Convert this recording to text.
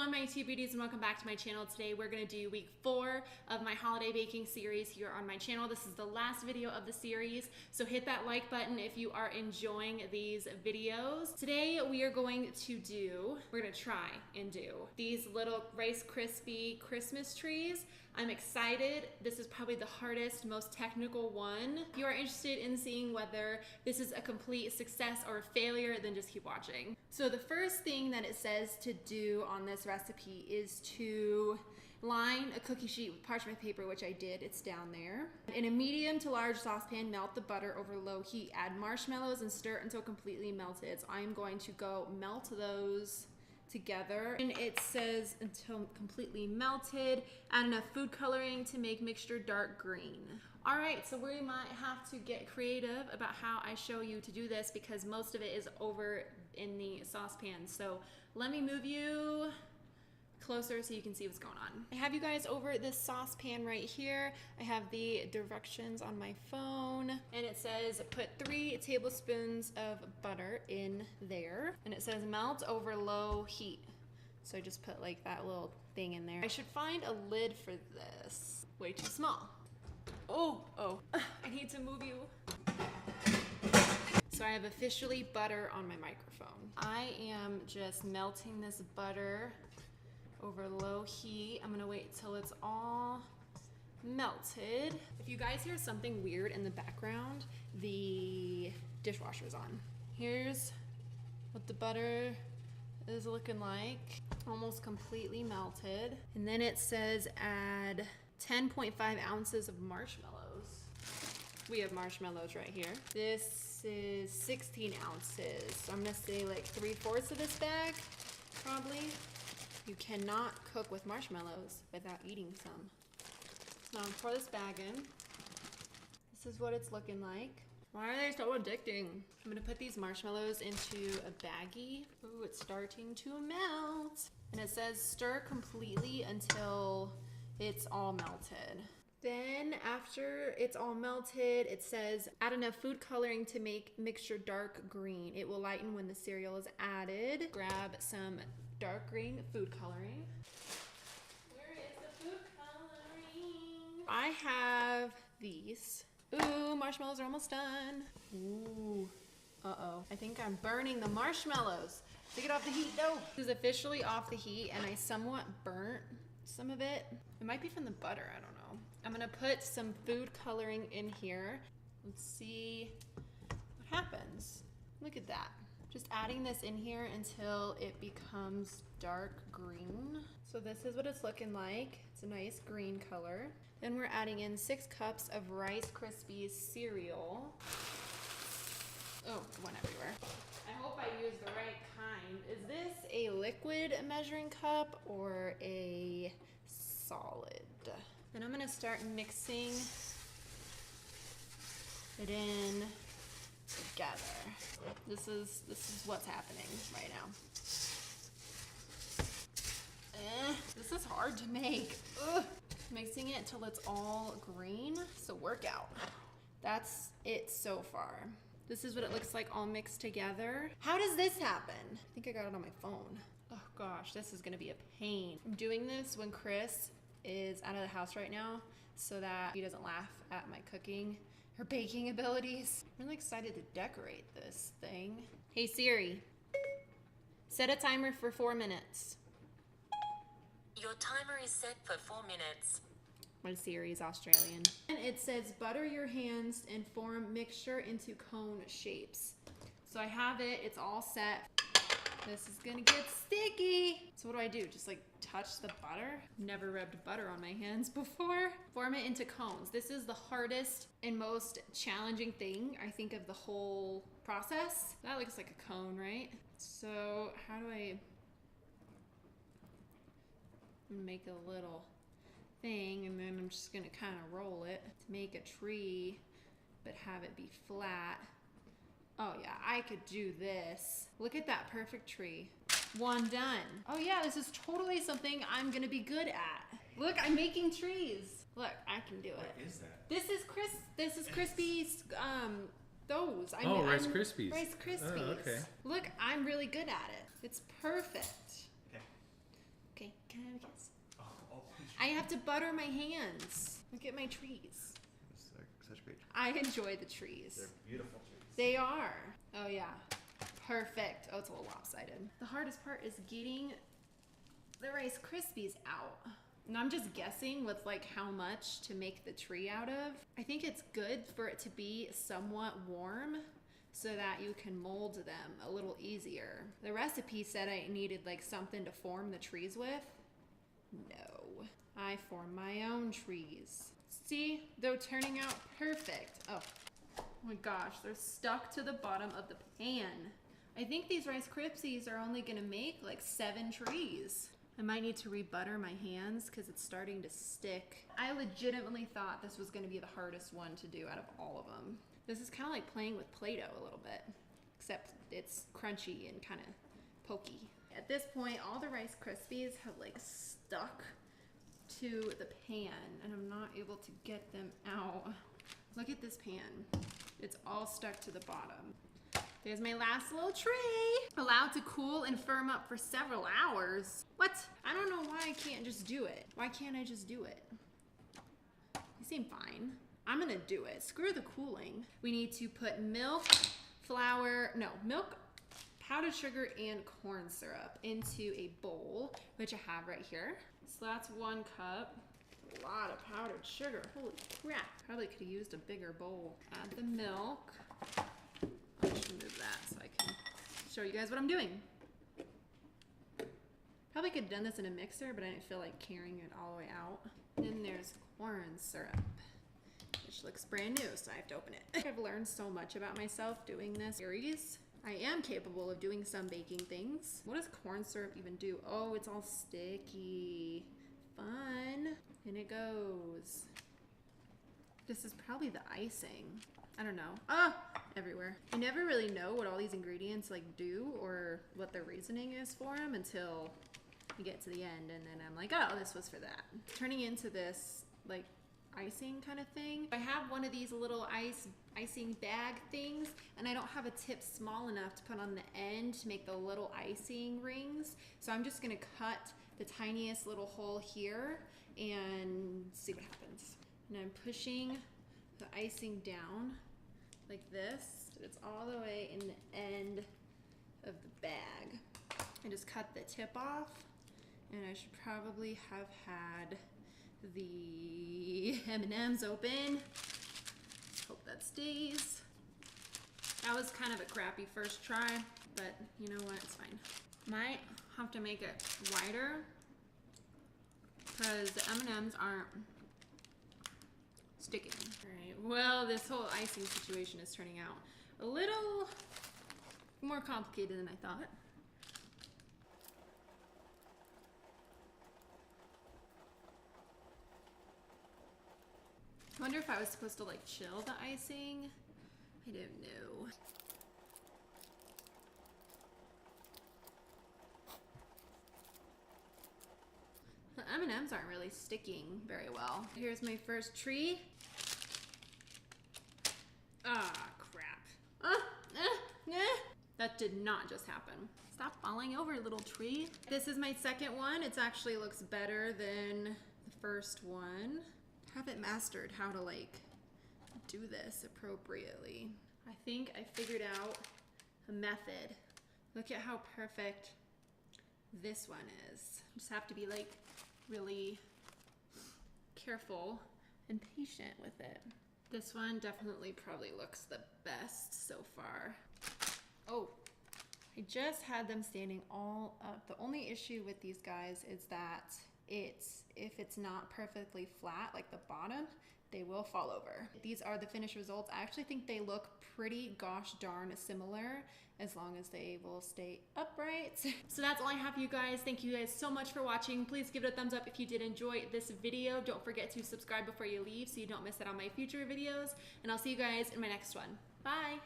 everyone, my YouTube beauties, and welcome back to my channel. Today we're going to do week 4 of my holiday baking series here on my channel. This is the last video of the series, so hit that like button if you are enjoying these videos. Today we are going to try and do these little Rice Krispie Christmas trees. I'm excited. This is probably the hardest, most technical one. If you are interested in seeing whether this is a complete success or a failure, then just keep watching. So the first thing that it says to do on this recipe is to line a cookie sheet with parchment paper, which I did. It's down there. In a medium to large saucepan, melt the butter over low heat. Add marshmallows and stir until completely melted. So I'm going to go melt those together, and it says until completely melted. Add enough food coloring to make mixture dark green. All right, so we might have to get creative about how I show you to do this because most of it is over in the saucepan. So let me move you closer so you can see what's going on. I have you guys over this saucepan right here. I have the directions on my phone, and it says put 3 tablespoons of butter in there, and it says melt over low heat. So I just put like that little thing in there. I should find a lid for this. Way too small. Oh, I need to move you. So I have officially butter on my microphone. I am just melting this butter over low heat. I'm gonna wait till it's all melted. If you guys hear something weird in the background, the dishwasher's on. Here's what the butter is looking like. Almost completely melted. And then it says add 10.5 ounces of marshmallows. We have marshmallows right here. This is 16 ounces. So I'm gonna say like 3/4 of this bag, probably. You cannot cook with marshmallows without eating some. So now I'm pour this bag in. This is what it's looking like. Why are they so addicting? I'm gonna put these marshmallows into a baggie. Ooh, it's starting to melt. And it says stir completely until it's all melted. Then after it's all melted, it says add enough food coloring to make mixture dark green. It will lighten when the cereal is added. Grab some dark green food coloring. Where is the food coloring? I have these. Ooh, marshmallows are almost done. Ooh, uh-oh. I think I'm burning the marshmallows. Take it off the heat, no. This is officially off the heat, and I somewhat burnt some of it. It might be from the butter, I don't know. I'm gonna put some food coloring in here. Let's see what happens. Look at that. Just adding this in here until it becomes dark green. So this is what it's looking like. It's a nice green color. Then we're adding in 6 cups of Rice Krispies cereal. Oh, it went everywhere. I hope I used the right kind. Is this a liquid measuring cup or a solid? Then I'm gonna start mixing it in together. This is what's happening right now. This is hard to make. Ugh. Mixing it till it's all green. So workout. That's it so far. This is what it looks like all mixed together. How does this happen? I think I got it on my phone. Oh gosh, this is gonna be a pain. I'm doing this when Chris is out of the house right now so that he doesn't laugh at my cooking or baking abilities. I'm really excited to decorate this thing. Hey Siri, set a timer for 4 minutes. Your timer is set for 4 minutes. My Siri is Australian. And it says butter your hands and form mixture into cone shapes. So I have it, it's all set. This is gonna get sticky. So what do? Just like touch the butter? Never rubbed butter on my hands before. Form it into cones. This is the hardest and most challenging thing, I think, of the whole process. That looks like a cone, right? So how do I make a little thing, and then I'm just gonna kind of roll it to make a tree, but have it be flat. Oh yeah, I could do this. Look at that perfect tree. One done. Oh yeah, this is totally something I'm gonna be good at. Look, I'm making trees. Look, I can do it. What is that? This is Krispies, those. Rice Krispies. Rice Krispies. Oh, okay. Look, I'm really good at it. It's perfect. Okay. Okay, Can I have a kiss? Oh, I have to butter my hands. Look at my trees. such great. I enjoy the trees. They're beautiful trees. They are. Oh yeah. Perfect. Oh, it's a little lopsided. The hardest part is getting the Rice Krispies out. And I'm just guessing with like how much to make the tree out of. I think it's good for it to be somewhat warm so that you can mold them a little easier. The recipe said I needed like something to form the trees with. No, I form my own trees. See, they're turning out perfect. Oh my gosh, they're stuck to the bottom of the pan. I think these Rice Krispies are only gonna make like 7 trees. I might need to re-butter my hands because it's starting to stick. I legitimately thought this was gonna be the hardest one to do out of all of them. This is kind of like playing with Play-Doh a little bit, except it's crunchy and kind of pokey. At this point, all the Rice Krispies have like stuck to the pan and I'm not able to get them out. Look at this pan. It's all stuck to the bottom. There's my last little tree. Allowed to cool and firm up for several hours. What? I don't know why I can't just do it. Why can't I just do it? You seem fine. I'm gonna do it. Screw the cooling. We need to put milk, powdered sugar, and corn syrup into a bowl, which I have right here. So that's 1 cup. A lot of powdered sugar. Holy crap. Probably could have used a bigger bowl. Add the milk. I should move that so I can show you guys what I'm doing. Probably could have done this in a mixer, but I didn't feel like carrying it all the way out. Then there's corn syrup, which looks brand new, so I have to open it. I've learned so much about myself doing this series. I am capable of doing some baking things. What does corn syrup even do? Oh, it's all sticky. Fun. And it goes. This is probably the icing. I don't know. Ah, everywhere. I never really know what all these ingredients like do or what the reasoning is for them until you get to the end, and then I'm like, oh, this was for that. Turning into this like icing kind of thing. I have one of these little icing bag things, and I don't have a tip small enough to put on the end to make the little icing rings. So I'm just gonna cut the tiniest little hole here and see what happens. And I'm pushing the icing down like this. It's all the way in the end of the bag. I just cut the tip off, and I should probably have had the M&Ms open. Hope that stays. That was kind of a crappy first try, but you know what, it's fine. Might have to make it wider because the M&Ms aren't sticking. All right, well, this whole icing situation is turning out a little more complicated than I thought. I wonder if I was supposed to like chill the icing. I don't know. The M&Ms aren't really sticking very well. Here's my first tree. Ah, crap. That did not just happen. Stop falling over, little tree. This is my second one. It actually looks better than the first one. Haven't mastered how to like do this appropriately. I think I figured out a method. Look at how perfect this one is. Just have to be like really careful and patient with it. This one definitely probably looks the best so far. Oh, I just had them standing all up. The only issue with these guys is that if it's not perfectly flat, like the bottom, they will fall over. These are the finished results. I actually think they look pretty gosh darn similar as long as they will stay upright. So that's all I have for you guys. Thank you guys so much for watching. Please give it a thumbs up if you did enjoy this video. Don't forget to subscribe before you leave so you don't miss out on my future videos. And I'll see you guys in my next one. Bye.